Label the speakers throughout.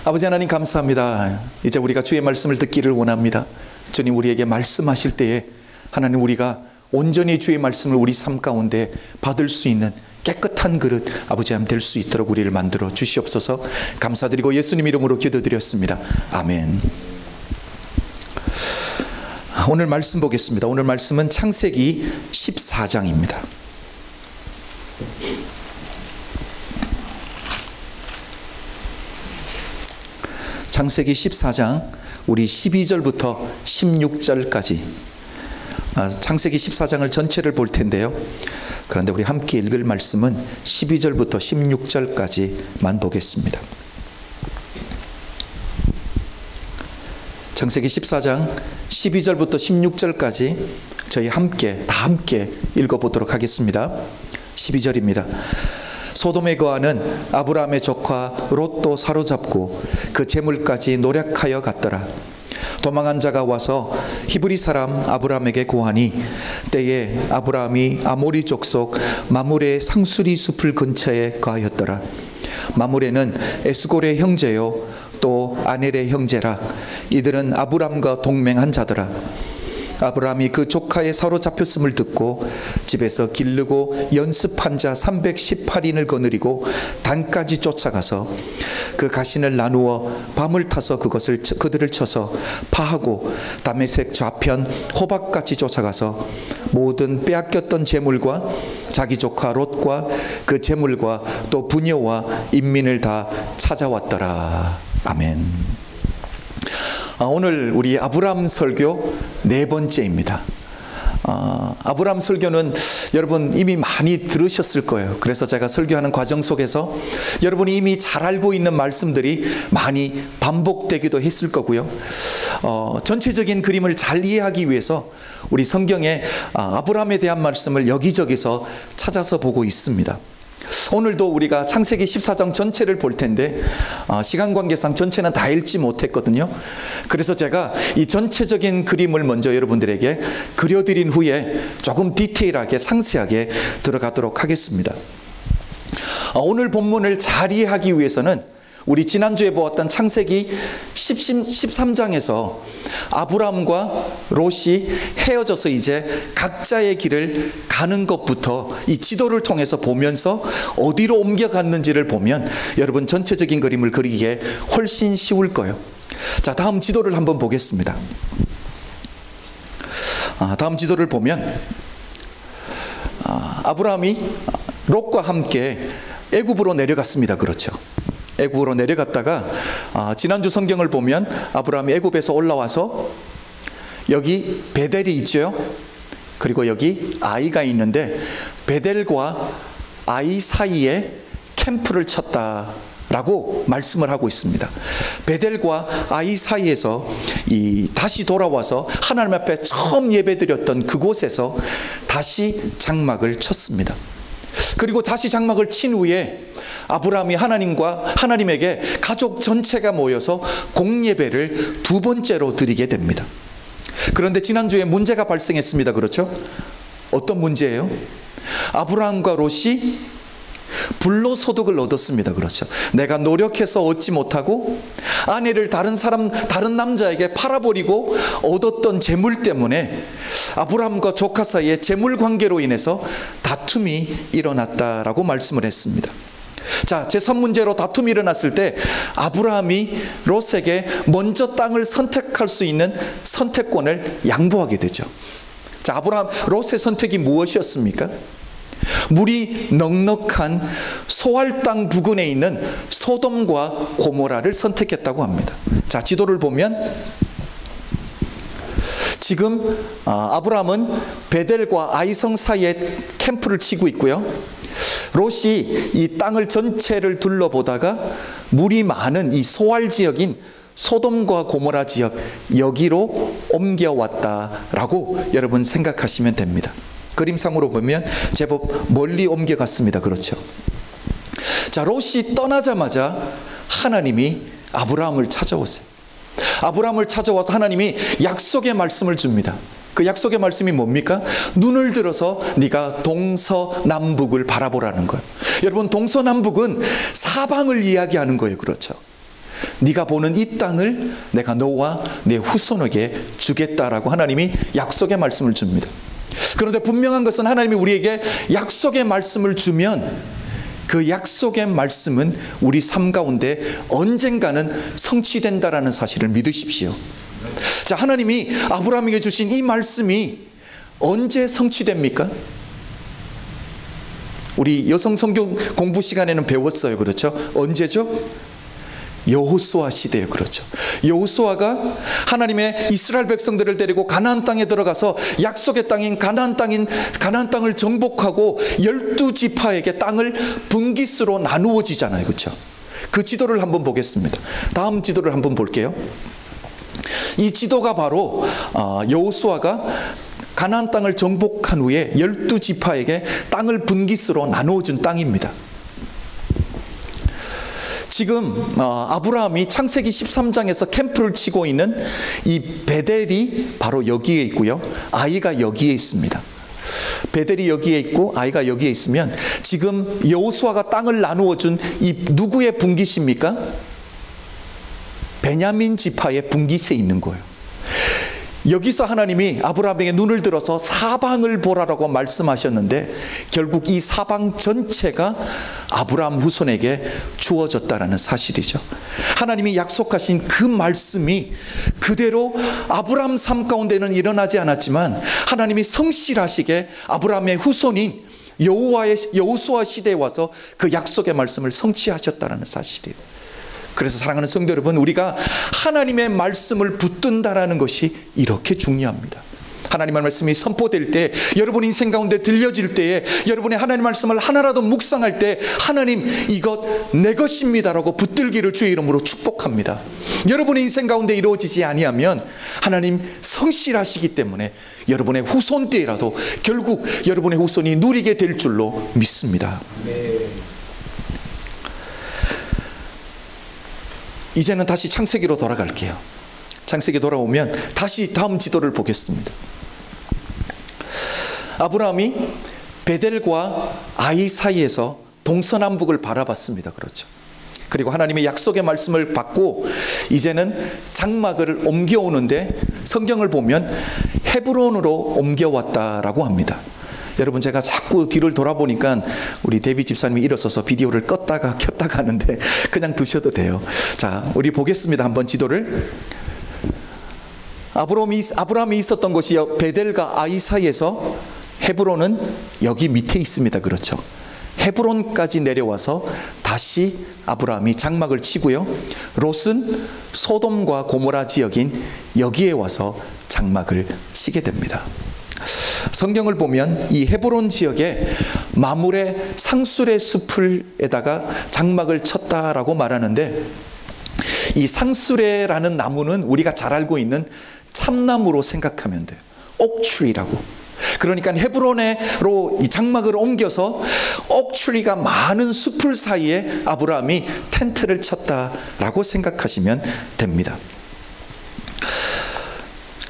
Speaker 1: 아버지 하나님 감사합니다. 이제 우리가 주의 말씀을 듣기를 원합니다. 주님, 우리에게 말씀하실 때에 하나님, 우리가 온전히 주의 말씀을 우리 삶 가운데 받을 수 있는 깨끗한 그릇 아버지 하나님 될 수 있도록 우리를 만들어 주시옵소서. 감사드리고 예수님 이름으로 기도드렸습니다. 아멘. 오늘 말씀 보겠습니다. 오늘 말씀은 창세기 14장입니다. 창세기 14장 우리 12절부터 16절까지 창세기 14장을 전체를 볼 텐데요. 그런데 우리 함께 읽을 말씀은 12절부터 16절까지만 보겠습니다. 창세기 14장 12절부터 16절까지 저희 다 함께 읽어보도록 하겠습니다. 12절입니다. 소돔에 거하는 아브라함의 조카 롯도 사로잡고 그 재물까지 노략하여 갔더라. 도망한 자가 와서 히브리 사람 아브라함에게 고하니 때에 아브라함이 아모리 족속 마므레 상수리 숲을 근처에 거하였더라. 마므레는 에스골의 형제요 또 아넬의 형제라. 이들은 아브라함과 동맹한 자더라. 아브라함이 그 조카의 사로잡혔음을 듣고 집에서 기르고 연습한 자 318인을 거느리고 단까지 쫓아가서 그 가신을 나누어 밤을 타서 그들을 쳐서 파하고 다메섹 좌편 호박같이 쫓아가서 모든 빼앗겼던 재물과 자기 조카 롯과 그 재물과 또 부녀와 인민을 다 찾아왔더라. 아멘. 오늘 우리 아브라함 설교 네 번째입니다. 아브라함 설교는 여러분 이미 많이 들으셨을 거예요. 그래서 제가 설교하는 과정 속에서 여러분이 이미 잘 알고 있는 말씀들이 많이 반복되기도 했을 거고요. 전체적인 그림을 잘 이해하기 위해서 우리 성경에 아브라함에 대한 말씀을 여기저기서 찾아서 보고 있습니다. 오늘도 우리가 창세기 14장 전체를 볼 텐데 시간 관계상 전체는 다 읽지 못했거든요. 그래서 제가 이 전체적인 그림을 먼저 여러분들에게 그려드린 후에 조금 디테일하게 상세하게 들어가도록 하겠습니다. 오늘 본문을 잘 이해하기 위해서는 우리 지난주에 보았던 창세기 13장에서 아브라함과 롯이 헤어져서 이제 각자의 길을 가는 것부터 이 지도를 통해서 보면서 어디로 옮겨갔는지를 보면 여러분 전체적인 그림을 그리기에 훨씬 쉬울 거예요. 자, 다음 지도를 한번 보겠습니다. 다음 지도를 보면 아브라함이 롯과 함께 애굽으로 내려갔습니다. 그렇죠? 애굽으로 내려갔다가 지난주 성경을 보면 아브라함이 애굽에서 올라와서 여기 베델이 있죠. 그리고 여기 아이가 있는데 베델과 아이 사이에 캠프를 쳤다라고 말씀을 하고 있습니다. 베델과 아이 사이에서 다시 돌아와서 하나님 앞에 처음 예배드렸던 그곳에서 다시 장막을 쳤습니다. 그리고 다시 장막을 친 후에 아브라함이 하나님에게 가족 전체가 모여서 공예배를 두 번째로 드리게 됩니다. 그런데 지난주에 문제가 발생했습니다. 그렇죠? 어떤 문제예요? 아브라함과 롯이 불로소득을 얻었습니다. 그렇죠? 내가 노력해서 얻지 못하고 아내를 다른 남자에게 팔아버리고 얻었던 재물 때문에 아브라함과 조카 사이에 재물 관계로 인해서 다툼이 일어났다라고 말씀을 했습니다. 자, 제3문제로 다툼이 일어났을 때 아브라함이 롯에게 먼저 땅을 선택할 수 있는 선택권을 양보하게 되죠. 자, 롯의 선택이 무엇이었습니까? 물이 넉넉한 소알 땅 부근에 있는 소돔과 고모라를 선택했다고 합니다. 자, 지도를 보면 지금 아브라함은 베델과 아이성 사이에 캠프를 치고 있고요. 롯이 이 땅을 전체를 둘러보다가 물이 많은 이 소알 지역인 소돔과 고모라 지역 여기로 옮겨왔다라고 여러분 생각하시면 됩니다. 그림상으로 보면 제법 멀리 옮겨갔습니다. 그렇죠? 자, 롯이 떠나자마자 하나님이 아브라함을 찾아오세요. 아브라함을 찾아와서 하나님이 약속의 말씀을 줍니다. 그 약속의 말씀이 뭡니까? 눈을 들어서 네가 동서남북을 바라보라는 거예요. 여러분, 동서남북은 사방을 이야기하는 거예요. 그렇죠? 네가 보는 이 땅을 내가 너와 내 후손에게 주겠다라고 하나님이 약속의 말씀을 줍니다. 그런데 분명한 것은 하나님이 우리에게 약속의 말씀을 주면 그 약속의 말씀은 우리 삶 가운데 언젠가는 성취된다라는 사실을 믿으십시오. 자, 하나님이 아브라함에게 주신 이 말씀이 언제 성취됩니까? 우리 여성 성경 공부 시간에는 배웠어요. 그렇죠? 언제죠? 여호수아 시대요. 그렇죠? 여호수아가 하나님의 이스라엘 백성들을 데리고 가나안 땅에 들어가서 약속의 땅인 가나안 땅을 정복하고 12지파에게 땅을 분깃으로 나누어지잖아요. 그렇죠? 그 지도를 한번 보겠습니다. 다음 지도를 한번 볼게요. 이 지도가 바로 여호수아가 가나안 땅을 정복한 후에 12지파에게 땅을 분깃으로 나누어준 땅입니다. 지금 아브라함이 창세기 13장에서 캠프를 치고 있는 이 베델이 바로 여기에 있고요. 아이가 여기에 있습니다. 베델이 여기에 있고 아이가 여기에 있으면 지금 여호수아가 땅을 나누어준 이 누구의 분깃입니까? 베냐민 지파의 분깃에 있는 거예요. 여기서 하나님이 아브라함에게 눈을 들어서 사방을 보라라고 말씀하셨는데 결국 이 사방 전체가 아브라함 후손에게 주어졌다라는 사실이죠. 하나님이 약속하신 그 말씀이 그대로 아브라함 삶 가운데는 일어나지 않았지만 하나님이 성실하시게 아브라함의 후손인 여호수아 시대에 와서 그 약속의 말씀을 성취하셨다라는 사실이에요. 그래서 사랑하는 성도 여러분, 우리가 하나님의 말씀을 붙든다라는 것이 이렇게 중요합니다. 하나님의 말씀이 선포될 때, 여러분 인생 가운데 들려질 때에, 여러분의 하나님 말씀을 하나라도 묵상할 때 하나님 이것 내 것입니다라고 붙들기를 주의 이름으로 축복합니다. 여러분의 인생 가운데 이루어지지 아니하면 하나님 성실하시기 때문에 여러분의 후손 때라도 결국 여러분의 후손이 누리게 될 줄로 믿습니다. 이제는 다시 창세기로 돌아갈게요. 창세기 돌아오면 다시 다음 지도를 보겠습니다. 아브라함이 베델과 아이 사이에서 동서남북을 바라봤습니다. 그렇죠? 그리고 하나님의 약속의 말씀을 받고 이제는 장막을 옮겨오는데 성경을 보면 헤브론으로 옮겨왔다라고 합니다. 여러분, 제가 자꾸 뒤를 돌아보니까 우리 데이비 집사님이 일어서서 비디오를 껐다가 켰다가 하는데 그냥 두셔도 돼요. 자, 우리 보겠습니다. 한번 지도를. 아브라함이 있었던 곳이 베델과 아이 사이에서 헤브론은 여기 밑에 있습니다. 그렇죠? 헤브론까지 내려와서 다시 아브라함이 장막을 치고요. 롯은 소돔과 고모라 지역인 여기에 와서 장막을 치게 됩니다. 성경을 보면 이 헤브론 지역에 마물의 상수레 숲을에다가 장막을 쳤다라고 말하는데, 이 상수레라는 나무는 우리가 잘 알고 있는 참나무로 생각하면 돼요. 옥트리라고. 그러니까 헤브론으로 이 장막을 옮겨서 옥트리가 많은 숲을 사이에 아브라함이 텐트를 쳤다라고 생각하시면 됩니다.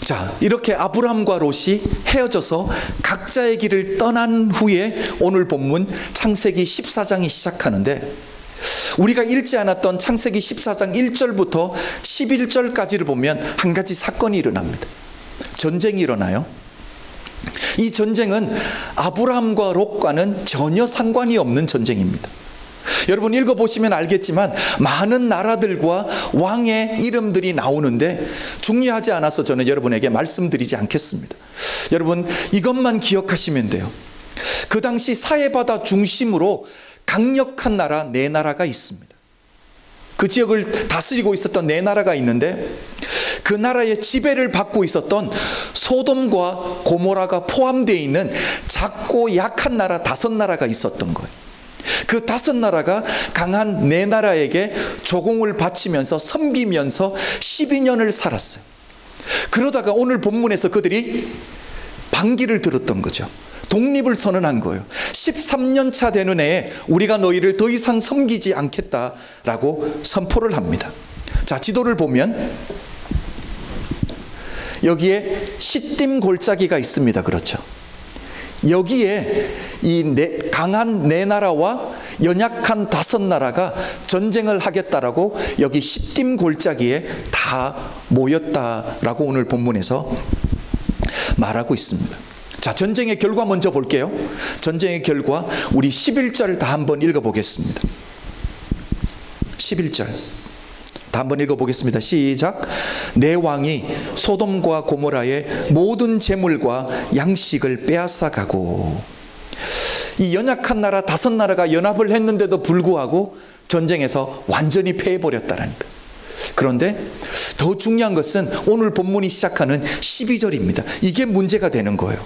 Speaker 1: 자, 이렇게 아브라함과 롯이 헤어져서 각자의 길을 떠난 후에 오늘 본문 창세기 14장이 시작하는데, 우리가 읽지 않았던 창세기 14장 1절부터 11절까지를 보면 한 가지 사건이 일어납니다. 전쟁이 일어나요. 이 전쟁은 아브라함과 롯과는 전혀 상관이 없는 전쟁입니다. 여러분 읽어보시면 알겠지만 많은 나라들과 왕의 이름들이 나오는데 중요하지 않아서 저는 여러분에게 말씀드리지 않겠습니다. 여러분 이것만 기억하시면 돼요. 그 당시 사해바다 중심으로 강력한 나라 네 나라가 있습니다. 그 지역을 다스리고 있었던 네 나라가 있는데, 그 나라의 지배를 받고 있었던 소돔과 고모라가 포함되어 있는 작고 약한 나라 5나라가 있었던 거예요. 그 5나라가 강한 네 나라에게 조공을 바치면서 섬기면서 12년을 살았어요. 그러다가 오늘 본문에서 그들이 반기를 들었던 거죠. 독립을 선언한 거예요. 13년 차 되는 해에 우리가 너희를 더 이상 섬기지 않겠다라고 선포를 합니다. 자, 지도를 보면 여기에 시딤 골짜기가 있습니다. 그렇죠? 여기에 이 강한 네 나라와 연약한 5나라가 전쟁을 하겠다라고 여기 시딤 골짜기에 다 모였다라고 오늘 본문에서 말하고 있습니다. 자, 전쟁의 결과 먼저 볼게요. 전쟁의 결과 우리 11절 다 한번 읽어보겠습니다. 11절 다 한번 읽어보겠습니다. 시작. 내 왕이 소돔과 고모라의 모든 재물과 양식을 빼앗아가고. 이 연약한 나라 5나라가 연합을 했는데도 불구하고 전쟁에서 완전히 패해버렸다는 거예요. 그런데 더 중요한 것은 오늘 본문이 시작하는 12절입니다. 이게 문제가 되는 거예요.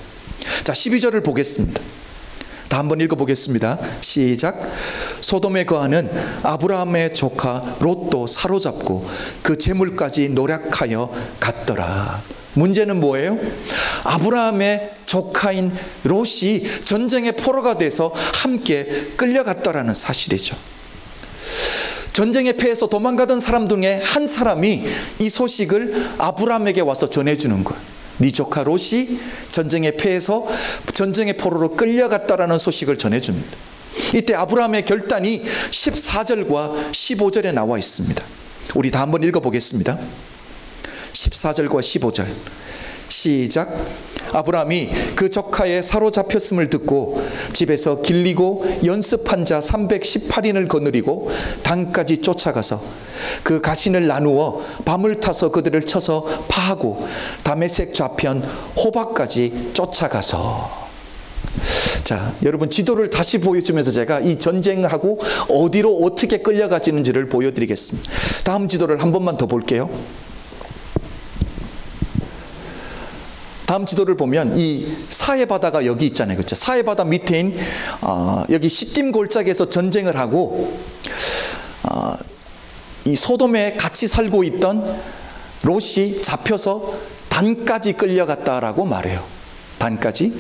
Speaker 1: 자, 12절을 보겠습니다. 다 한번 읽어보겠습니다. 시작. 소돔에 거하는 아브라함의 조카 롯도 사로잡고 그 재물까지 노략하여 갔더라. 문제는 뭐예요? 아브라함의 조카인 롯이 전쟁의 포로가 돼서 함께 끌려갔더라는 사실이죠. 전쟁에 패해서 도망가던 사람 중에 한 사람이 이 소식을 아브라함에게 와서 전해주는 거예요. 네 조카 롯이 전쟁에 패해서 전쟁의 포로로 끌려갔다라는 소식을 전해줍니다. 이때 아브라함의 결단이 14절과 15절에 나와 있습니다. 우리 다 한번 읽어보겠습니다. 14절과 15절 시작. 아브라함이 그 조카의 사로잡혔음을 듣고 집에서 길리고 연습한 자 318인을 거느리고 단까지 쫓아가서 그 가신을 나누어 밤을 타서 그들을 쳐서 파하고 다메섹 좌편 호박까지 쫓아가서. 자, 여러분 지도를 다시 보여주면서 제가 이 전쟁하고 어디로 어떻게 끌려가지는지를 보여드리겠습니다. 다음 지도를 한 번만 더 볼게요. 다음 지도를 보면 이 사해바다가 여기 있잖아요. 그렇죠? 사해바다 밑에인 여기 시딤 골짜기에서 전쟁을 하고 이 소돔에 같이 살고 있던 롯이 잡혀서 단까지 끌려갔다라고 말해요. 단까지.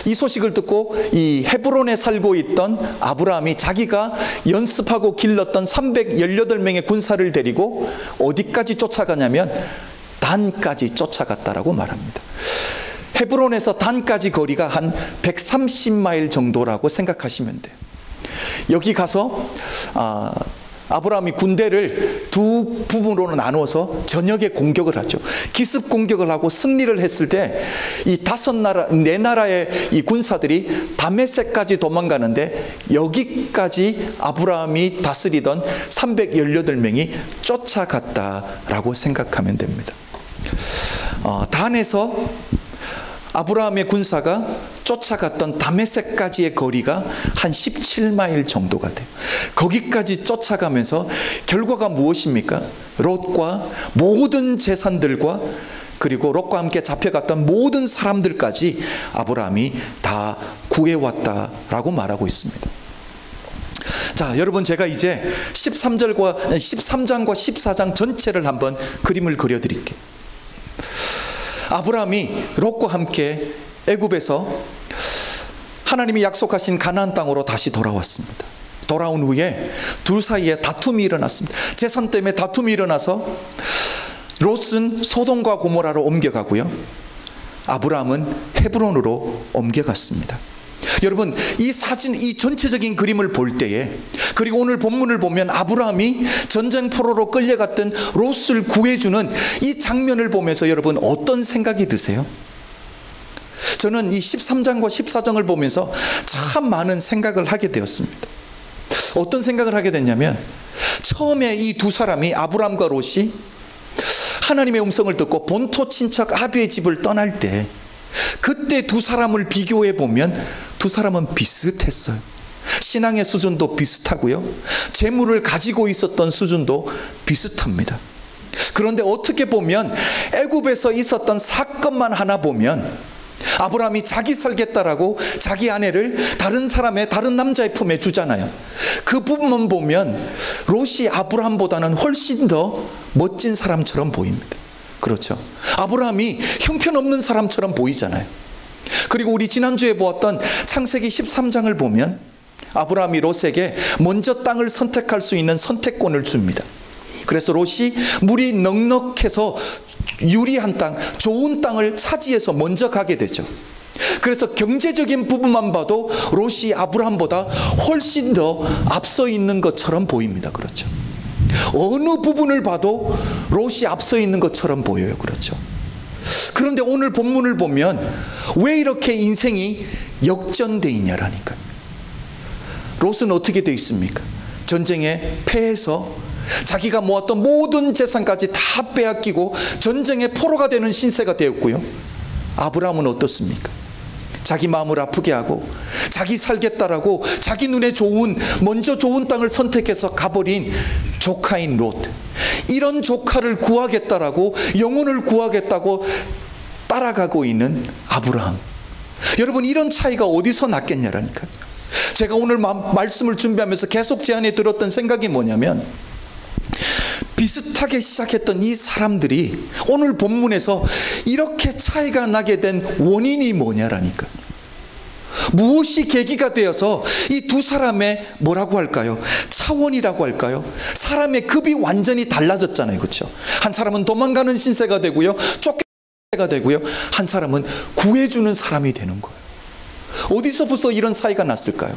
Speaker 1: 이 소식을 듣고 이 헤브론에 살고 있던 아브라함이 자기가 연습하고 길렀던 318명의 군사를 데리고 어디까지 쫓아가냐면 단까지 쫓아갔다라고 말합니다. 헤브론에서 단까지 거리가 한 130마일 정도라고 생각하시면 돼요. 여기 가서 아브라함이 군대를 두 부분으로 나누어서 저녁에 공격을 하죠. 기습 공격을 하고 승리를 했을 때 이 4나라의 이 군사들이 다메섹까지 도망가는데 여기까지 아브라함이 다스리던 318명이 쫓아갔다라고 생각하면 됩니다. 단에서 아브라함의 군사가 쫓아갔던 다메섹까지의 거리가 한 17마일 정도가 돼요. 거기까지 쫓아가면서 결과가 무엇입니까? 롯과 모든 재산들과 그리고 롯과 함께 잡혀갔던 모든 사람들까지 아브라함이 다 구해왔다라고 말하고 있습니다. 자, 여러분 제가 이제 13장과 14장 전체를 한번 그림을 그려드릴게요. 아브라함이 롯과 함께 애굽에서 하나님이 약속하신 가나안 땅으로 다시 돌아왔습니다. 돌아온 후에 둘 사이에 다툼이 일어났습니다. 재산 때문에 다툼이 일어나서 롯은 소돔과 고모라로 옮겨가고요, 아브라함은 헤브론으로 옮겨갔습니다. 여러분 이 사진, 이 전체적인 그림을 볼 때에, 그리고 오늘 본문을 보면 아브라함이 전쟁 포로로 끌려갔던 롯을 구해주는 이 장면을 보면서 여러분 어떤 생각이 드세요? 저는 이 13장과 14장을 보면서 참 많은 생각을 하게 되었습니다. 어떤 생각을 하게 됐냐면, 처음에 이 두 사람이, 아브라함과 롯이 하나님의 음성을 듣고 본토 친척 아비의 집을 떠날 때, 그때 두 사람을 비교해 보면 두 사람은 비슷했어요. 신앙의 수준도 비슷하고요, 재물을 가지고 있었던 수준도 비슷합니다. 그런데 어떻게 보면 애굽에서 있었던 사건만 하나 보면, 아브라함이 자기 살겠다라고 자기 아내를 다른 사람의, 다른 남자의 품에 주잖아요. 그 부분만 보면 롯이 아브라함보다는 훨씬 더 멋진 사람처럼 보입니다. 그렇죠? 아브라함이 형편없는 사람처럼 보이잖아요. 그리고 우리 지난주에 보았던 창세기 13장을 보면 아브라함이 롯에게 먼저 땅을 선택할 수 있는 선택권을 줍니다. 그래서 롯이 물이 넉넉해서 유리한 땅, 좋은 땅을 차지해서 먼저 가게 되죠. 그래서 경제적인 부분만 봐도 롯이 아브라함보다 훨씬 더 앞서 있는 것처럼 보입니다. 그렇죠. 어느 부분을 봐도 롯이 앞서 있는 것처럼 보여요. 그렇죠. 그런데 오늘 본문을 보면 왜 이렇게 인생이 역전되어 있냐라니까요. 롯은 어떻게 되어 있습니까? 전쟁에 패해서 자기가 모았던 모든 재산까지 다 빼앗기고 전쟁의 포로가 되는 신세가 되었고요. 아브라함은 어떻습니까? 자기 마음을 아프게 하고 자기 살겠다라고 자기 눈에 먼저 좋은 땅을 선택해서 가버린 조카인 롯. 이런 조카를 구하겠다라고, 영혼을 구하겠다고 따라가고 있는 아브라함. 여러분, 이런 차이가 어디서 났겠냐라니까요. 제가 오늘 말씀을 준비하면서 계속 제 안에 들었던 생각이 뭐냐면, 비슷하게 시작했던 이 사람들이 오늘 본문에서 이렇게 차이가 나게 된 원인이 뭐냐라니까요. 무엇이 계기가 되어서 이 두 사람의 뭐라고 할까요? 차원이라고 할까요? 사람의 급이 완전히 달라졌잖아요. 그렇죠? 한 사람은 도망가는 신세가 되고요, 쫓겨나는 신세가 되고요, 한 사람은 구해주는 사람이 되는 거예요. 어디서 벌써 이런 사이가 났을까요?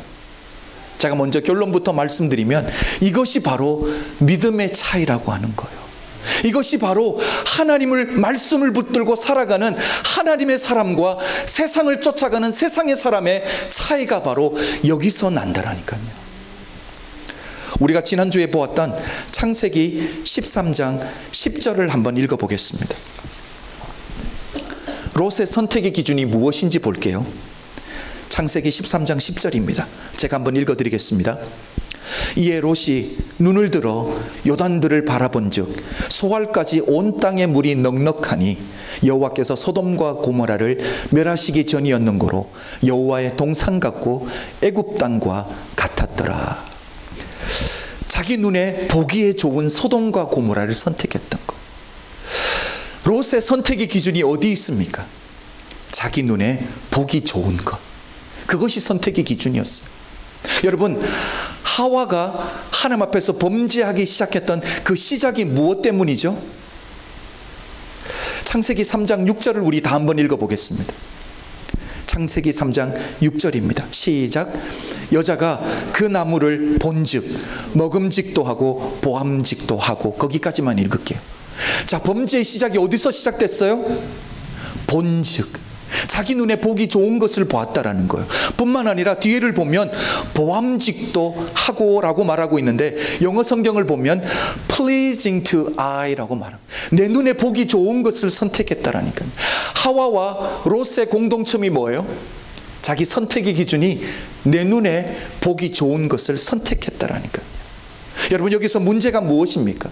Speaker 1: 제가 먼저 결론부터 말씀드리면 이것이 바로 믿음의 차이라고 하는 거예요. 이것이 바로 하나님을, 말씀을 붙들고 살아가는 하나님의 사람과 세상을 쫓아가는 세상의 사람의 차이가 바로 여기서 난다라니까요. 우리가 지난주에 보았던 창세기 13장 10절을 한번 읽어보겠습니다. 롯의 선택의 기준이 무엇인지 볼게요. 창세기 13장 10절입니다. 제가 한번 읽어드리겠습니다. 이에 롯이 눈을 들어 요단들을 바라본즉 소알까지 온 땅의 물이 넉넉하니 여호와께서 소돔과 고모라를 멸하시기 전이었는고로 여호와의 동산 같고 애굽 땅과 같았더라. 자기 눈에 보기에 좋은 소돔과 고모라를 선택했던 것. 롯의 선택의 기준이 어디 있습니까? 자기 눈에 보기 좋은 것. 그것이 선택의 기준이었어요. 여러분, 하와가 하나님 앞에서 범죄하기 시작했던 그 시작이 무엇 때문이죠? 창세기 3장 6절을 우리 다 한번 읽어보겠습니다. 창세기 3장 6절입니다. 시작. 여자가 그 나무를 본즉 먹음직도 하고 보암직도 하고, 거기까지만 읽을게요. 자, 범죄의 시작이 어디서 시작됐어요? 본즉, 자기 눈에 보기 좋은 것을 보았다라는 거예요. 뿐만 아니라 뒤에를 보면 보암직도 하고 라고 말하고 있는데, 영어 성경을 보면 pleasing to eye라고 말합니다. 내 눈에 보기 좋은 것을 선택했다라니까요. 하와와 롯의 공동점이 뭐예요? 자기 선택의 기준이 내 눈에 보기 좋은 것을 선택했다라니까요. 여러분, 여기서 문제가 무엇입니까?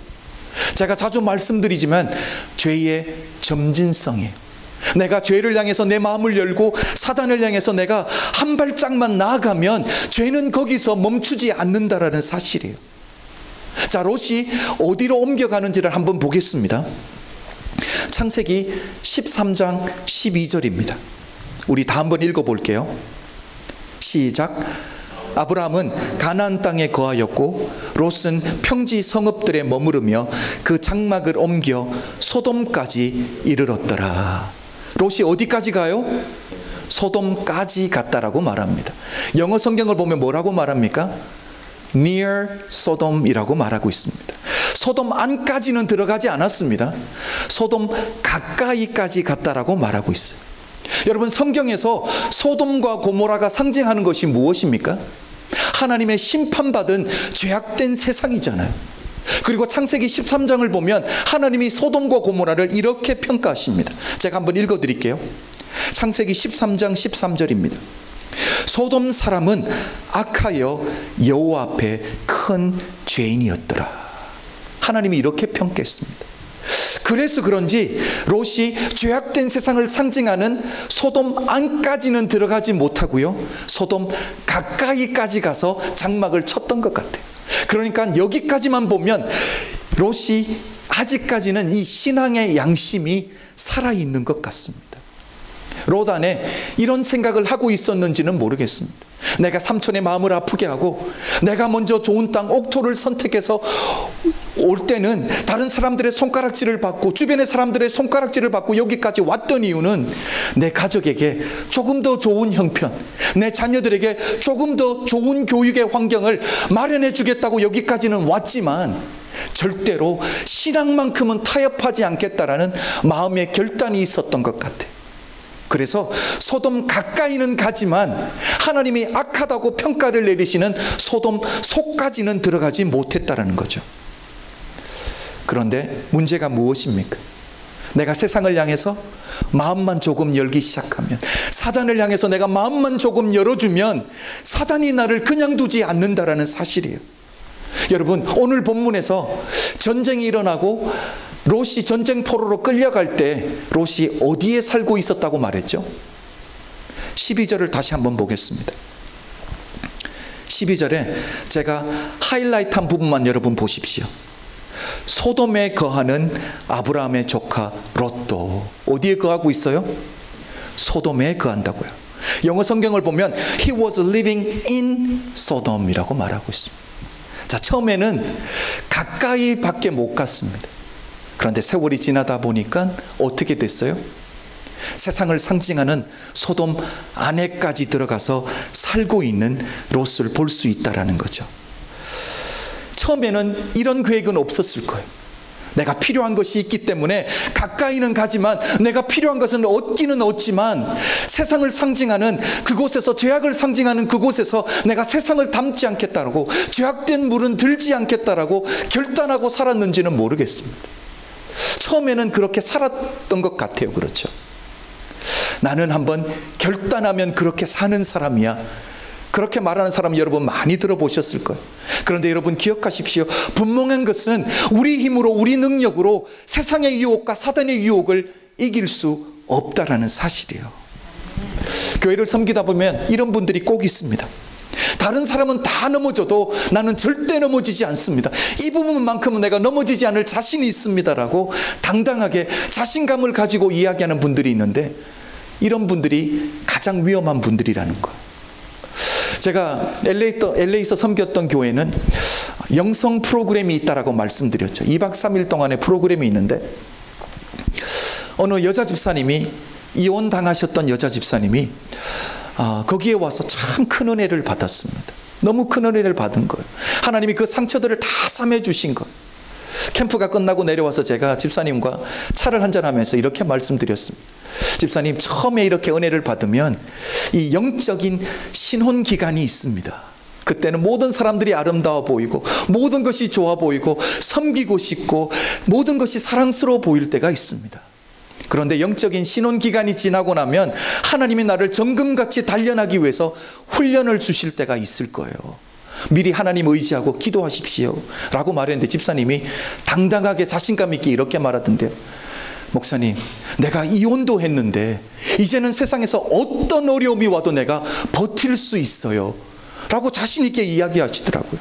Speaker 1: 제가 자주 말씀드리지만 죄의 점진성이에요. 내가 죄를 향해서 내 마음을 열고 사단을 향해서 내가 한 발짝만 나아가면 죄는 거기서 멈추지 않는다라는 사실이에요. 자, 롯이 어디로 옮겨가는지를 한번 보겠습니다. 창세기 13장 12절입니다. 우리 다 한번 읽어볼게요. 시작. 아브라함은 가나안 땅에 거하였고 롯은 평지 성읍들에 머무르며 그 장막을 옮겨 소돔까지 이르렀더라. 롯이 어디까지 가요? 소돔까지 갔다라고 말합니다. 영어 성경을 보면 뭐라고 말합니까? near 소돔이라고 말하고 있습니다. 소돔 안까지는 들어가지 않았습니다. 소돔 가까이까지 갔다라고 말하고 있어요. 여러분, 성경에서 소돔과 고모라가 상징하는 것이 무엇입니까? 하나님의 심판받은 죄악된 세상이잖아요. 그리고 창세기 13장을 보면 하나님이 소돔과 고모라를 이렇게 평가하십니다. 제가 한번 읽어드릴게요. 창세기 13장 13절입니다. 소돔 사람은 악하여 여호와 앞에 큰 죄인이었더라. 하나님이 이렇게 평가했습니다. 그래서 그런지 롯이 죄악된 세상을 상징하는 소돔 안까지는 들어가지 못하고요, 소돔 가까이까지 가서 장막을 쳤던 것 같아요. 그러니까 여기까지만 보면 롯이 아직까지는 이 신앙의 양심이 살아있는 것 같습니다. 롯 안에 이런 생각을 하고 있었는지는 모르겠습니다. 내가 삼촌의 마음을 아프게 하고 내가 먼저 좋은 땅 옥토를 선택해서 올 때는 다른 사람들의 손가락질을 받고 주변의 사람들의 손가락질을 받고 여기까지 왔던 이유는 내 가족에게 조금 더 좋은 형편, 내 자녀들에게 조금 더 좋은 교육의 환경을 마련해 주겠다고 여기까지는 왔지만 절대로 신앙만큼은 타협하지 않겠다라는 마음의 결단이 있었던 것 같아요. 그래서 소돔 가까이는 가지만 하나님이 악하다고 평가를 내리시는 소돔 속까지는 들어가지 못했다라는 거죠. 그런데 문제가 무엇입니까? 내가 세상을 향해서 마음만 조금 열기 시작하면, 사단을 향해서 내가 마음만 조금 열어주면 사단이 나를 그냥 두지 않는다라는 사실이에요. 여러분, 오늘 본문에서 전쟁이 일어나고 롯이 전쟁포로로 끌려갈 때 롯이 어디에 살고 있었다고 말했죠? 12절을 다시 한번 보겠습니다. 12절에 제가 하이라이트한 부분만 여러분 보십시오. 소돔에 거하는 아브라함의 조카 롯도 어디에 거하고 있어요? 소돔에 거한다고요. 영어 성경을 보면 He was living in Sodom이라고 말하고 있습니다. 자, 처음에는 가까이 밖에 못 갔습니다. 그런데 세월이 지나다 보니까 어떻게 됐어요? 세상을 상징하는 소돔 안에까지 들어가서 살고 있는 롯을 볼 수 있다라는 거죠. 처음에는 이런 계획은 없었을 거예요. 내가 필요한 것이 있기 때문에 가까이는 가지만 내가 필요한 것은 얻기는 얻지만 세상을 상징하는 그곳에서, 죄악을 상징하는 그곳에서 내가 세상을 닮지 않겠다라고, 죄악된 물은 들지 않겠다라고 결단하고 살았는지는 모르겠습니다. 처음에는 그렇게 살았던 것 같아요. 그렇죠? 나는 한번 결단하면 그렇게 사는 사람이야, 그렇게 말하는 사람 여러분 많이 들어보셨을 거예요. 그런데 여러분 기억하십시오. 분명한 것은 우리 힘으로, 우리 능력으로 세상의 유혹과 사단의 유혹을 이길 수 없다라는 사실이에요. 교회를 섬기다 보면 이런 분들이 꼭 있습니다. 다른 사람은 다 넘어져도 나는 절대 넘어지지 않습니다. 이 부분만큼은 내가 넘어지지 않을 자신이 있습니다라고 당당하게 자신감을 가지고 이야기하는 분들이 있는데, 이런 분들이 가장 위험한 분들이라는 거예요. 제가 LA에서 섬겼던 교회는 영성 프로그램이 있다라고 말씀드렸죠. 2박 3일 동안의 프로그램이 있는데, 어느 여자 집사님이, 이혼 당하셨던 여자 집사님이 거기에 와서 참 큰 은혜를 받았습니다. 너무 큰 은혜를 받은 거예요. 하나님이 그 상처들을 다 삼해 주신 거예요. 캠프가 끝나고 내려와서 제가 집사님과 차를 한잔하면서 이렇게 말씀드렸습니다. 집사님, 처음에 이렇게 은혜를 받으면 이 영적인 신혼 기간이 있습니다. 그때는 모든 사람들이 아름다워 보이고 모든 것이 좋아 보이고 섬기고 싶고 모든 것이 사랑스러워 보일 때가 있습니다. 그런데 영적인 신혼 기간이 지나고 나면 하나님이 나를 정금같이 단련하기 위해서 훈련을 주실 때가 있을 거예요. 미리 하나님 의지하고 기도하십시오 라고 말했는데, 집사님이 당당하게 자신감 있게 이렇게 말하던데요. 목사님, 내가 이혼도 했는데 이제는 세상에서 어떤 어려움이 와도 내가 버틸 수 있어요 라고 자신 있게 이야기하시더라고요.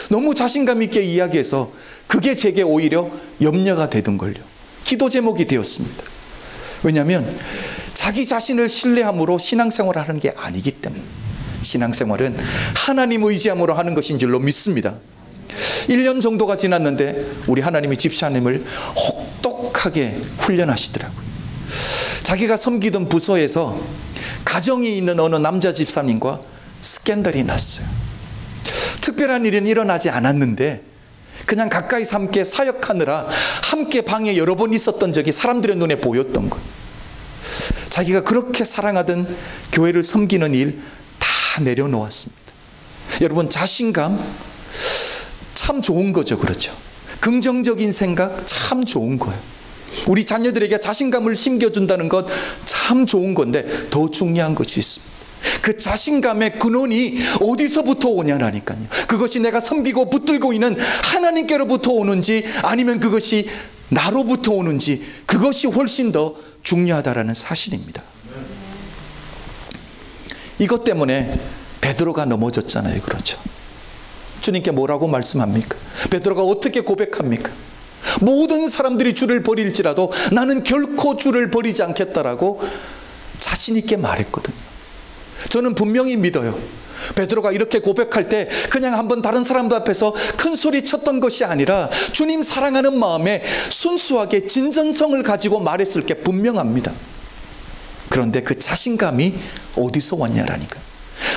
Speaker 1: 너무 자신감 있게 이야기해서 그게 제게 오히려 염려가 되던걸요. 기도 제목이 되었습니다. 왜냐하면 자기 자신을 신뢰함으로 신앙생활을 하는 게 아니기 때문에. 신앙생활은 하나님 의지함으로 하는 것인 줄로 믿습니다. 1년 정도가 지났는데 우리 하나님이 집사님을 혹독하게 훈련하시더라고요. 자기가 섬기던 부서에서 가정이 있는 어느 남자 집사님과 스캔들이 났어요. 특별한 일은 일어나지 않았는데 그냥 가까이서 함께 사역하느라 함께 방에 여러 번 있었던 적이 사람들의 눈에 보였던 거예요. 자기가 그렇게 사랑하던 교회를 섬기는 일 다 내려놓았습니다. 여러분, 자신감 참 좋은 거죠. 그렇죠? 긍정적인 생각 참 좋은 거예요. 우리 자녀들에게 자신감을 심겨준다는 것 참 좋은 건데, 더 중요한 것이 있습니다. 그 자신감의 근원이 어디서부터 오냐라니까요. 그것이 내가 섬기고 붙들고 있는 하나님께로부터 오는지 아니면 그것이 나로부터 오는지, 그것이 훨씬 더 중요하다라는 사실입니다. 이것 때문에 베드로가 넘어졌잖아요. 그렇죠? 주님께 뭐라고 말씀합니까? 베드로가 어떻게 고백합니까? 모든 사람들이 주를 버릴지라도 나는 결코 주를 버리지 않겠다라고 자신 있게 말했거든요. 저는 분명히 믿어요. 베드로가 이렇게 고백할 때 그냥 한번 다른 사람들 앞에서 큰 소리 쳤던 것이 아니라 주님 사랑하는 마음에 순수하게 진정성을 가지고 말했을 게 분명합니다. 그런데 그 자신감이 어디서 왔냐라니까.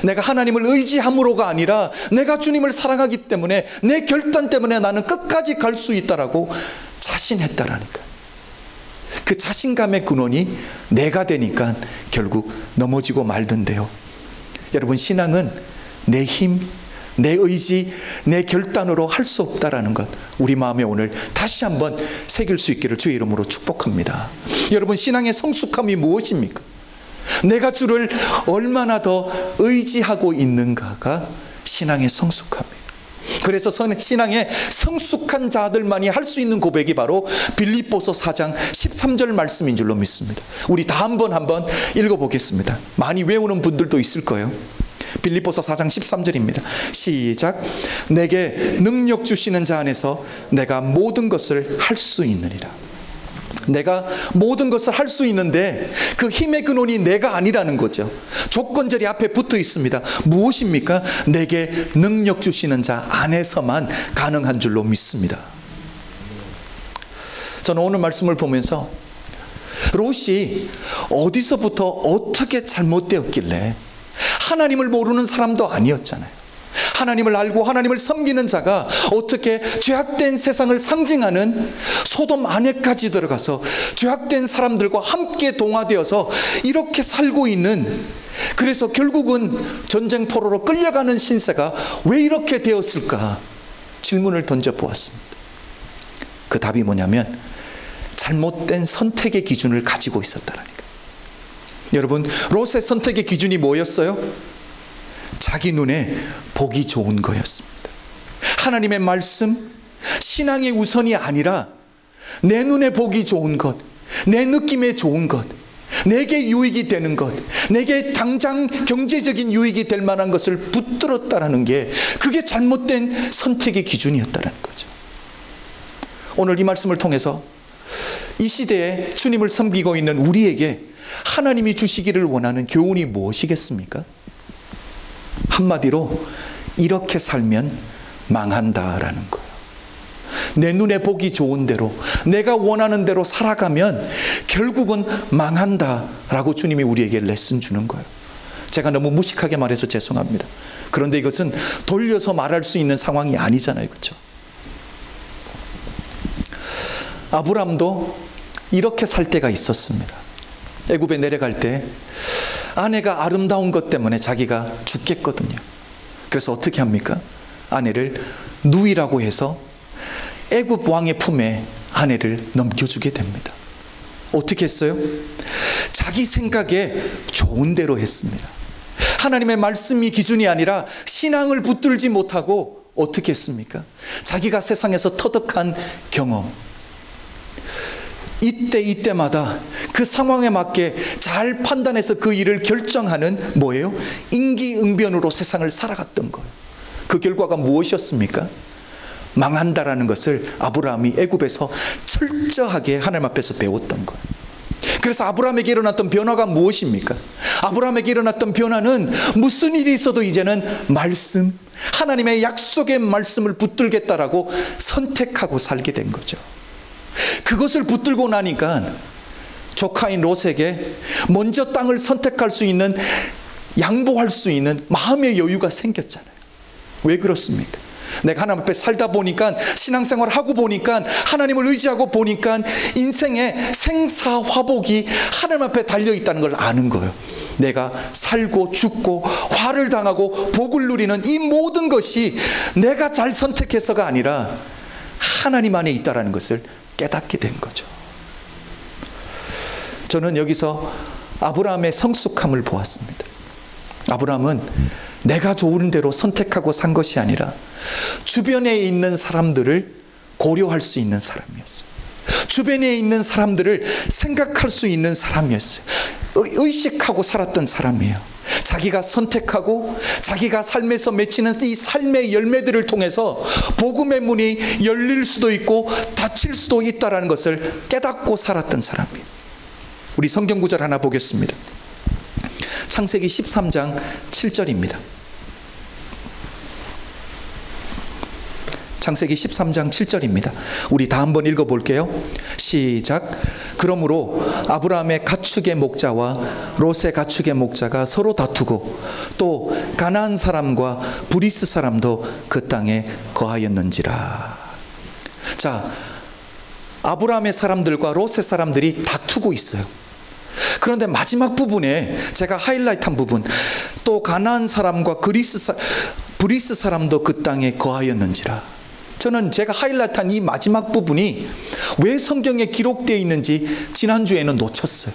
Speaker 1: 내가 하나님을 의지함으로가 아니라 내가 주님을 사랑하기 때문에 내 결단 때문에 나는 끝까지 갈 수 있다라고 자신했다라니까. 그 자신감의 근원이 내가 되니까 결국 넘어지고 말던데요. 여러분, 신앙은 내 힘, 내 의지, 내 결단으로 할 수 없다라는 것, 우리 마음에 오늘 다시 한번 새길 수 있기를 주의 이름으로 축복합니다. 여러분, 신앙의 성숙함이 무엇입니까? 내가 주를 얼마나 더 의지하고 있는가가 신앙의 성숙함이에요. 그래서 신앙의 성숙한 자들만이 할 수 있는 고백이 바로 빌립보서 4장 13절 말씀인 줄로 믿습니다. 우리 다 한번 읽어보겠습니다. 많이 외우는 분들도 있을 거예요. 빌립보서 4장 13절입니다. 시작. 내게 능력 주시는 자 안에서 내가 모든 것을 할 수 있느니라. 내가 모든 것을 할 수 있는데 그 힘의 근원이 내가 아니라는 거죠. 조건절이 앞에 붙어 있습니다. 무엇입니까? 내게 능력 주시는 자 안에서만 가능한 줄로 믿습니다. 저는 오늘 말씀을 보면서 롯이 어디서부터 어떻게 잘못되었길래, 하나님을 모르는 사람도 아니었잖아요. 하나님을 알고 하나님을 섬기는 자가 어떻게 죄악된 세상을 상징하는 소돔 안에까지 들어가서 죄악된 사람들과 함께 동화되어서 이렇게 살고 있는, 그래서 결국은 전쟁포로로 끌려가는 신세가 왜 이렇게 되었을까 질문을 던져보았습니다. 그 답이 뭐냐면 잘못된 선택의 기준을 가지고 있었다라니까. 여러분, 롯의 선택의 기준이 뭐였어요? 자기 눈에 보기 좋은 거였습니다. 하나님의 말씀, 신앙의 우선이 아니라 내 눈에 보기 좋은 것, 내 느낌에 좋은 것, 내게 유익이 되는 것, 내게 당장 경제적인 유익이 될 만한 것을 붙들었다라는 게, 그게 잘못된 선택의 기준이었다는 거죠. 오늘 이 말씀을 통해서 이 시대에 주님을 섬기고 있는 우리에게 하나님이 주시기를 원하는 교훈이 무엇이겠습니까? 한마디로 이렇게 살면 망한다라는 거예요. 내 눈에 보기 좋은 대로, 내가 원하는 대로 살아가면 결국은 망한다라고 주님이 우리에게 레슨 주는 거예요. 제가 너무 무식하게 말해서 죄송합니다. 그런데 이것은 돌려서 말할 수 있는 상황이 아니잖아요, 그렇죠? 아브람도 이렇게 살 때가 있었습니다. 애굽에 내려갈 때 아내가 아름다운 것 때문에 자기가 죽겠거든요. 그래서 어떻게 합니까? 아내를 누이라고 해서 애굽 왕의 품에 아내를 넘겨주게 됩니다. 어떻게 했어요? 자기 생각에 좋은 대로 했습니다. 하나님의 말씀이 기준이 아니라 신앙을 붙들지 못하고 어떻게 했습니까? 자기가 세상에서 터득한 경험, 이때마다 그 상황에 맞게 잘 판단해서 그 일을 결정하는 뭐예요? 임기응변으로 세상을 살아갔던 거예요. 그 결과가 무엇이었습니까? 망한다라는 것을 아브라함이 애굽에서 철저하게 하나님 앞에서 배웠던 거예요. 그래서 아브라함에게 일어났던 변화가 무엇입니까? 아브라함에게 일어났던 변화는 무슨 일이 있어도 이제는 말씀, 하나님의 약속의 말씀을 붙들겠다라고 선택하고 살게 된 거죠. 그것을 붙들고 나니까 조카인 롯에게 먼저 땅을 선택할 수 있는, 양보할 수 있는 마음의 여유가 생겼잖아요. 왜 그렇습니까? 내가 하나님 앞에 살다 보니까, 신앙생활을 하고 보니까, 하나님을 의지하고 보니까 인생의 생사화복이 하나님 앞에 달려있다는 걸 아는 거예요. 내가 살고 죽고 화를 당하고 복을 누리는 이 모든 것이 내가 잘 선택해서가 아니라 하나님 안에 있다는 것을 깨닫게 된 거죠. 저는 여기서 아브라함의 성숙함을 보았습니다. 아브라함은 내가 좋은 대로 선택하고 산 것이 아니라 주변에 있는 사람들을 고려할 수 있는 사람이었어요. 주변에 있는 사람들을 생각할 수 있는 사람이었어요. 의식하고 살았던 사람이에요. 자기가 선택하고 자기가 삶에서 맺히는 이 삶의 열매들을 통해서 복음의 문이 열릴 수도 있고 닫힐 수도 있다는 것을 깨닫고 살았던 사람이에요. 우리 성경 구절 하나 보겠습니다. 창세기 13장 7절입니다. 창세기 13장 7절입니다. 우리 다 한번 읽어볼게요. 시작. 그러므로 아브라함의 가축의 목자와 롯의 가축의 목자가 서로 다투고 또 가나안 사람과 브리스 사람도 그 땅에 거하였는지라. 자, 아브라함의 사람들과 롯의 사람들이 다투고 있어요. 그런데 마지막 부분에 제가 하이라이트한 부분, 또 가나안 사람과 브리스 사람도 그 땅에 거하였는지라. 저는 제가 하이라이트한 이 마지막 부분이 왜 성경에 기록되어 있는지 지난주에는 놓쳤어요.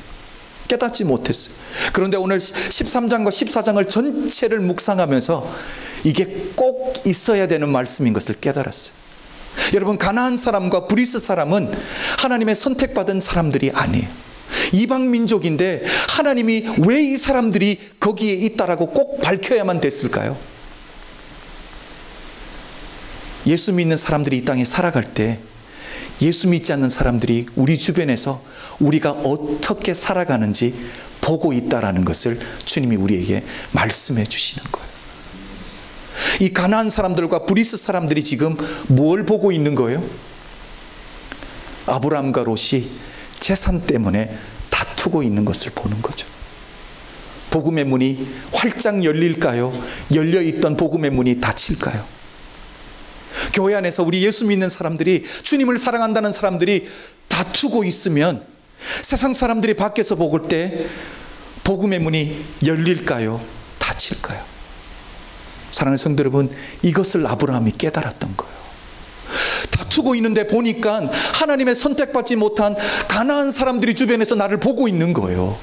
Speaker 1: 깨닫지 못했어요. 그런데 오늘 13장과 14장을 전체를 묵상하면서 이게 꼭 있어야 되는 말씀인 것을 깨달았어요. 여러분, 가나안 사람과 브리스 사람은 하나님의 선택받은 사람들이 아니에요. 이방 민족인데 하나님이 왜 이 사람들이 거기에 있다라고 꼭 밝혀야만 됐을까요? 예수 믿는 사람들이 이 땅에 살아갈 때 예수 믿지 않는 사람들이 우리 주변에서 우리가 어떻게 살아가는지 보고 있다라는 것을 주님이 우리에게 말씀해 주시는 거예요. 이 가나안 사람들과 브리스 사람들이 지금 뭘 보고 있는 거예요? 아브라함과 롯이 재산 때문에 다투고 있는 것을 보는 거죠. 복음의 문이 활짝 열릴까요? 열려있던 복음의 문이 닫힐까요? 교회 안에서 우리 예수 믿는 사람들이, 주님을 사랑한다는 사람들이 다투고 있으면 세상 사람들이 밖에서 볼 때 복음의 문이 열릴까요? 닫힐까요? 사랑하는 성도 여러분, 이것을 아브라함이 깨달았던 거예요. 다투고 있는데 보니까 하나님의 선택받지 못한 가나안 사람들이 주변에서 나를 보고 있는 거예요.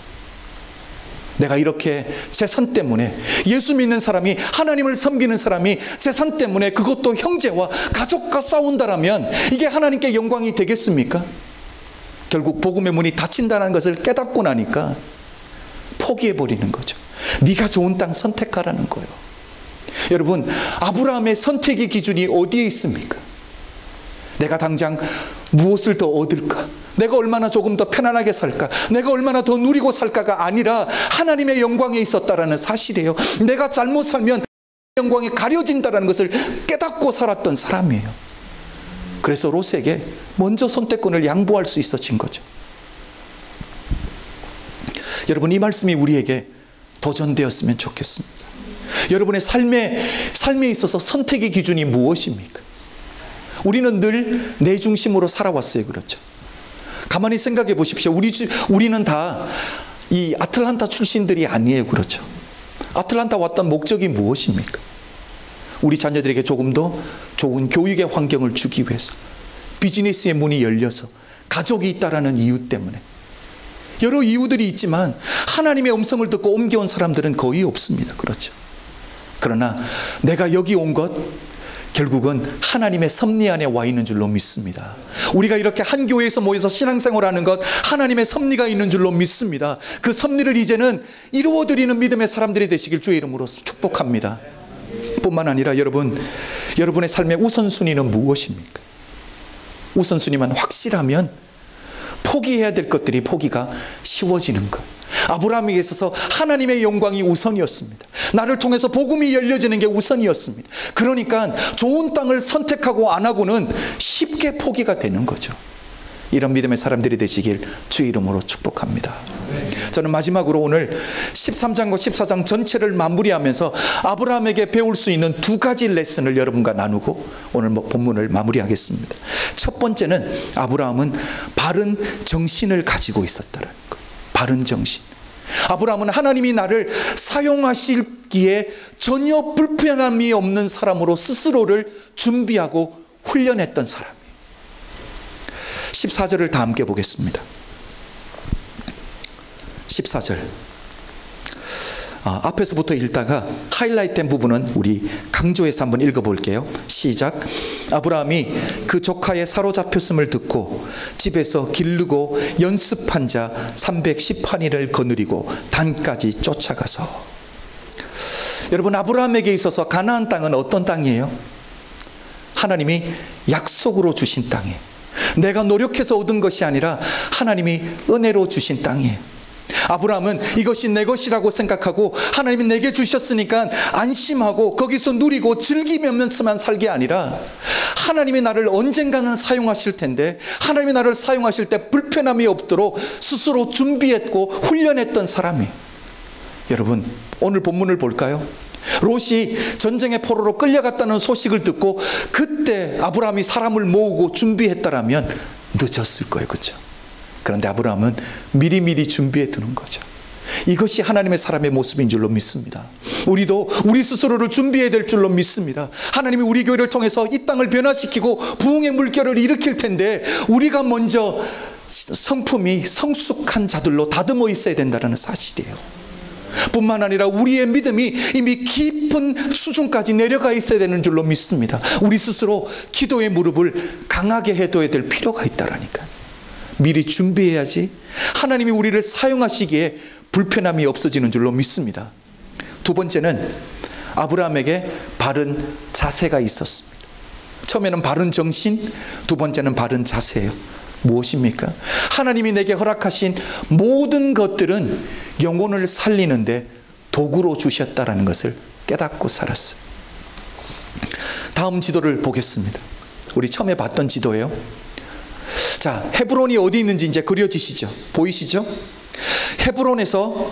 Speaker 1: 내가 이렇게 재산 때문에, 예수 믿는 사람이, 하나님을 섬기는 사람이 재산 때문에 그것도 형제와 가족과 싸운다라면 이게 하나님께 영광이 되겠습니까? 결국 복음의 문이 닫힌다는 것을 깨닫고 나니까 포기해버리는 거죠. 네가 좋은 땅 선택하라는 거예요. 여러분, 아브라함의 선택의 기준이 어디에 있습니까? 내가 당장 무엇을 더 얻을까? 내가 얼마나 조금 더 편안하게 살까? 내가 얼마나 더 누리고 살까가 아니라 하나님의 영광에 있었다라는 사실이에요. 내가 잘못 살면 영광이 가려진다는 것을 깨닫고 살았던 사람이에요. 그래서 롯에게 먼저 선택권을 양보할 수 있어진 거죠. 여러분, 이 말씀이 우리에게 도전되었으면 좋겠습니다. 여러분의 삶에 있어서 선택의 기준이 무엇입니까? 우리는 늘 내 중심으로 살아왔어요. 그렇죠? 가만히 생각해 보십시오. 우리는 다 이 아틀란타 출신들이 아니에요. 그렇죠? 아틀란타 왔던 목적이 무엇입니까? 우리 자녀들에게 조금 더 좋은 교육의 환경을 주기 위해서, 비즈니스의 문이 열려서, 가족이 있다라는 이유 때문에. 여러 이유들이 있지만 하나님의 음성을 듣고 옮겨온 사람들은 거의 없습니다. 그렇죠? 그러나 내가 여기 온 것, 결국은 하나님의 섭리 안에 와 있는 줄로 믿습니다. 우리가 이렇게 한 교회에서 모여서 신앙생활하는 것, 하나님의 섭리가 있는 줄로 믿습니다. 그 섭리를 이제는 이루어드리는 믿음의 사람들이 되시길 주의 이름으로 축복합니다. 뿐만 아니라 여러분의 삶의 우선순위는 무엇입니까? 우선순위만 확실하면 포기해야 될 것들이 포기가 쉬워지는 것. 아브라함에게 있어서 하나님의 영광이 우선이었습니다. 나를 통해서 복음이 열려지는 게 우선이었습니다. 그러니까 좋은 땅을 선택하고 안 하고는 쉽게 포기가 되는 거죠. 이런 믿음의 사람들이 되시길 주의 이름으로 축복합니다. 저는 마지막으로 오늘 13장과 14장 전체를 마무리하면서 아브라함에게 배울 수 있는 두 가지 레슨을 여러분과 나누고 오늘 본문을 마무리하겠습니다. 첫 번째는 아브라함은 바른 정신을 가지고 있었다는 것. 바른 정신. 아브라함은 하나님이 나를 사용하시기에 전혀 불편함이 없는 사람으로 스스로를 준비하고 훈련했던 사람이에요. 14절을 다 함께 보겠습니다. 14절. 앞에서부터 읽다가 하이라이트된 부분은 우리 강조해서 한번 읽어볼게요. 시작. 아브라함이 그 조카의 사로잡혔음을 듣고 집에서 기르고 연습한 자 310환희를 거느리고 단까지 쫓아가서. 여러분, 아브라함에게 있어서 가나안 땅은 어떤 땅이에요? 하나님이 약속으로 주신 땅이에요. 내가 노력해서 얻은 것이 아니라 하나님이 은혜로 주신 땅이에요. 아브라함은 이것이 내 것이라고 생각하고 하나님이 내게 주셨으니까 안심하고 거기서 누리고 즐기면서만 살게 아니라 하나님이 나를 언젠가는 사용하실 텐데, 하나님이 나를 사용하실 때 불편함이 없도록 스스로 준비했고 훈련했던 사람이. 여러분, 오늘 본문을 볼까요? 롯이 전쟁의 포로로 끌려갔다는 소식을 듣고 그때 아브라함이 사람을 모으고 준비했다라면 늦었을 거예요. 그렇죠? 그런데 아브라함은 미리미리 준비해 두는 거죠. 이것이 하나님의 사람의 모습인 줄로 믿습니다. 우리도 우리 스스로를 준비해야 될 줄로 믿습니다. 하나님이 우리 교회를 통해서 이 땅을 변화시키고 부흥의 물결을 일으킬 텐데, 우리가 먼저 성품이 성숙한 자들로 다듬어 있어야 된다는 사실이에요. 뿐만 아니라 우리의 믿음이 이미 깊은 수준까지 내려가 있어야 되는 줄로 믿습니다. 우리 스스로 기도의 무릎을 강하게 해둬야 될 필요가 있다라니까요. 미리 준비해야지 하나님이 우리를 사용하시기에 불편함이 없어지는 줄로 믿습니다. 두 번째는 아브라함에게 바른 자세가 있었습니다. 처음에는 바른 정신, 두 번째는 바른 자세예요. 무엇입니까? 하나님이 내게 허락하신 모든 것들은 영혼을 살리는데 도구로 주셨다라는 것을 깨닫고 살았어요. 다음 지도를 보겠습니다. 우리 처음에 봤던 지도예요. 자, 헤브론이 어디 있는지 이제 그려지시죠? 보이시죠? 헤브론에서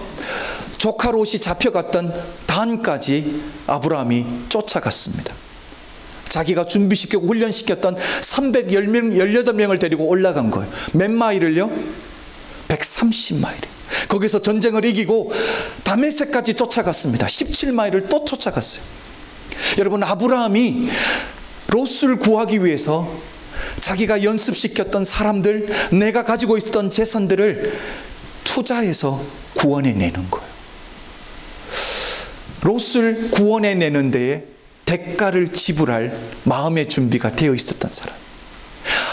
Speaker 1: 조카 롯이 잡혀갔던 단까지 아브라함이 쫓아갔습니다. 자기가 준비시키고 훈련시켰던 318명을 데리고 올라간 거예요. 몇 마일을요? 130마일. 거기서 전쟁을 이기고 다메섹까지 쫓아갔습니다. 17마일을 또 쫓아갔어요. 여러분, 아브라함이 롯을 구하기 위해서 자기가 연습시켰던 사람들, 내가 가지고 있었던 재산들을 투자해서 구원해내는 거예요. 롯을 구원해내는 데에 대가를 지불할 마음의 준비가 되어 있었던 사람.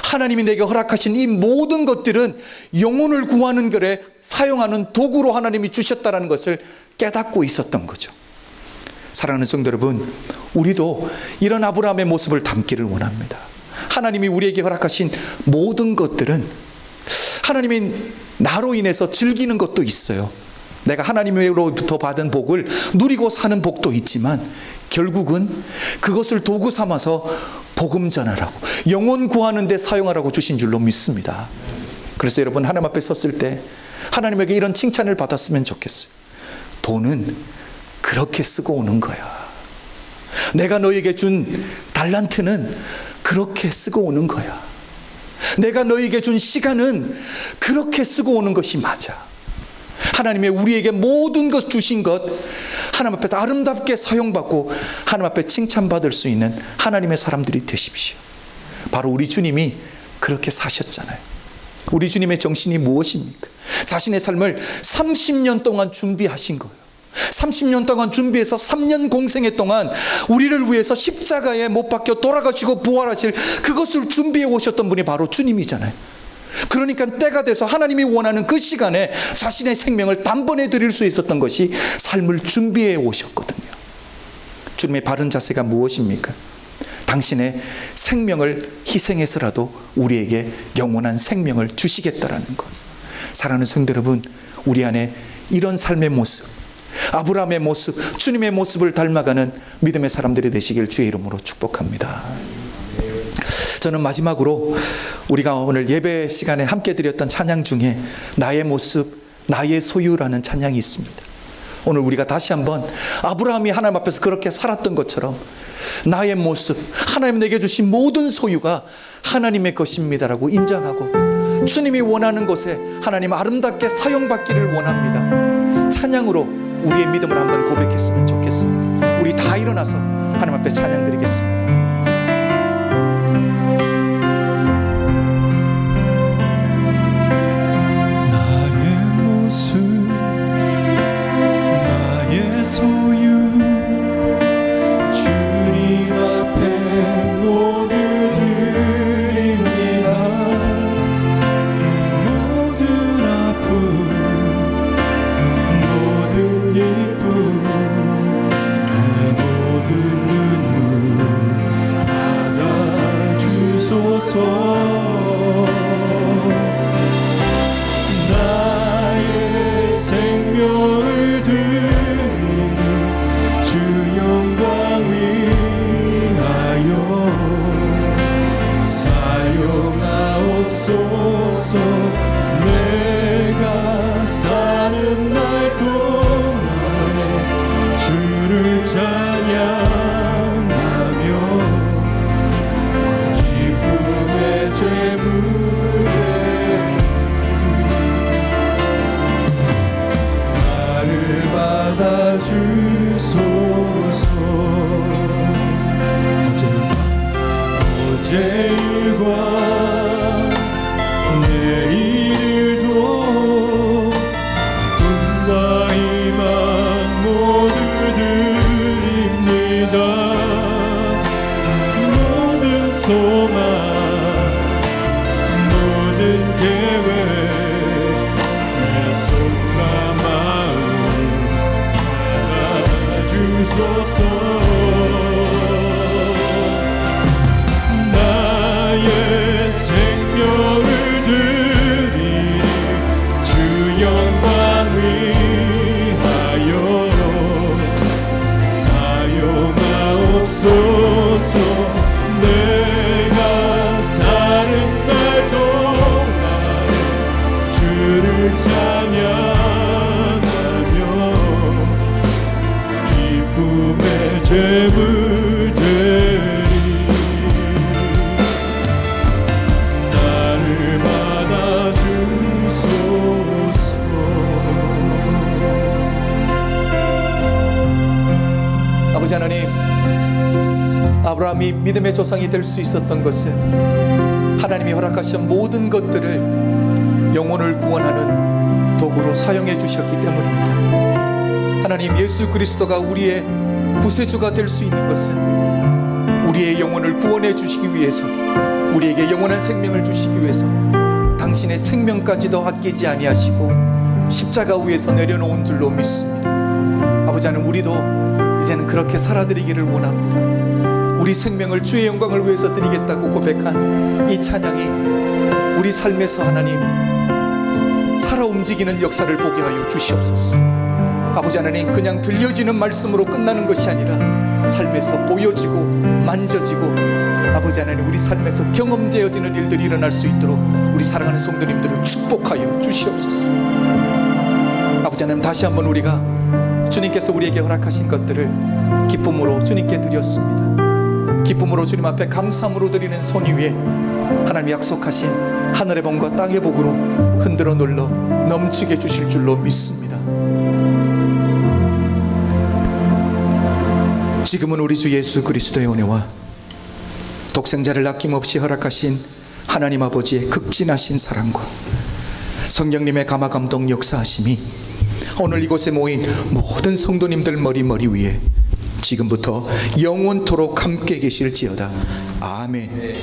Speaker 1: 하나님이 내게 허락하신 이 모든 것들은 영혼을 구하는 것에 사용하는 도구로 하나님이 주셨다는 것을 깨닫고 있었던 거죠. 사랑하는 성도 여러분, 우리도 이런 아브라함의 모습을 담기를 원합니다. 하나님이 우리에게 허락하신 모든 것들은 하나님이 나로 인해서 즐기는 것도 있어요. 내가 하나님으로부터 받은 복을 누리고 사는 복도 있지만, 결국은 그것을 도구 삼아서 복음 전하라고, 영혼 구하는 데 사용하라고 주신 줄로 믿습니다. 그래서 여러분, 하나님 앞에 섰을 때 하나님에게 이런 칭찬을 받았으면 좋겠어요. 돈은 그렇게 쓰고 오는 거야. 내가 너에게 준 달란트는 그렇게 쓰고 오는 거야. 내가 너에게 준 시간은 그렇게 쓰고 오는 것이 맞아. 하나님의 우리에게 모든 것 주신 것 하나님 앞에서 아름답게 사용받고 하나님 앞에 칭찬받을 수 있는 하나님의 사람들이 되십시오. 바로 우리 주님이 그렇게 사셨잖아요. 우리 주님의 정신이 무엇입니까? 자신의 삶을 30년 동안 준비하신 거예요. 30년 동안 준비해서 3년 공생애 동안 우리를 위해서 십자가에 못 박혀 돌아가시고 부활하실 그것을 준비해 오셨던 분이 바로 주님이잖아요. 그러니까 때가 돼서 하나님이 원하는 그 시간에 자신의 생명을 단번에 드릴 수 있었던 것이 삶을 준비해 오셨거든요. 주님의 바른 자세가 무엇입니까? 당신의 생명을 희생해서라도 우리에게 영원한 생명을 주시겠다라는 것. 사랑하는 성도 여러분, 우리 안에 이런 삶의 모습, 아브라함의 모습, 주님의 모습을 닮아가는 믿음의 사람들이 되시길 주의 이름으로 축복합니다. 저는 마지막으로 우리가 오늘 예배 시간에 함께 드렸던 찬양 중에 나의 모습, 나의 소유라는 찬양이 있습니다. 오늘 우리가 다시 한번 아브라함이 하나님 앞에서 그렇게 살았던 것처럼 나의 모습, 하나님 내게 주신 모든 소유가 하나님의 것입니다라고 인정하고 주님이 원하는 곳에 하나님 아름답게 사용받기를 원합니다. 찬양으로 우리의 믿음을 한번 고백했으면 좋겠습니다. 우리 다 일어나서 하나님 앞에 찬양 드리겠습니다.
Speaker 2: 모든 눈물 주옵소서. 나의 생명을 드리니 주 영광 위하여 사용하옵소서. 내가 사는 날 동안 주를 찬양하며 기쁨의 제물 되리. 나를 받아 주소서.
Speaker 1: 아버지 하나님, 아브라함이 믿음의 조상이 될 수 있었던 것은 하나님이 허락하신 모든 것들을 영혼을 구원하는 도구로 사용해 주셨기 때문입니다. 하나님, 예수 그리스도가 우리의 구세주가 될 수 있는 것은 우리의 영혼을 구원해 주시기 위해서, 우리에게 영원한 생명을 주시기 위해서 당신의 생명까지도 아끼지 아니하시고 십자가 위에서 내려놓은 줄로 믿습니다. 아버지 하나님, 우리도 이제는 그렇게 살아드리기를 원합니다. 우리 생명을 주의 영광을 위해서 드리겠다고 고백한 이 찬양이 우리 삶에서 하나님 살아 움직이는 역사를 보게 하여 주시옵소서. 아버지 하나님, 그냥 들려지는 말씀으로 끝나는 것이 아니라 삶에서 보여지고 만져지고 아버지 하나님 우리 삶에서 경험되어지는 일들이 일어날 수 있도록 우리 사랑하는 성도님들을 축복하여 주시옵소서. 아버지 하나님, 다시 한번 우리가 주님께서 우리에게 허락하신 것들을 기쁨으로 주님께 드렸습니다. 기쁨으로 주님 앞에 감사함으로 드리는 손 위에 하나님 약속하신 하늘의 복과 땅의 복으로 흔들어 눌러 넘치게 주실 줄로 믿습니다. 지금은 우리 주 예수 그리스도의 은혜와 독생자를 아낌없이 허락하신 하나님 아버지의 극진하신 사랑과 성령님의 감화 감동 역사하심이 오늘 이곳에 모인 모든 성도님들 머리 위에 지금부터 영원토록 함께 계실지어다. 아멘.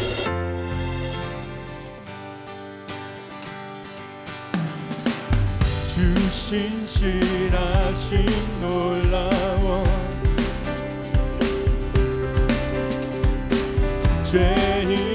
Speaker 2: 주 신실하신 놀라워 죄인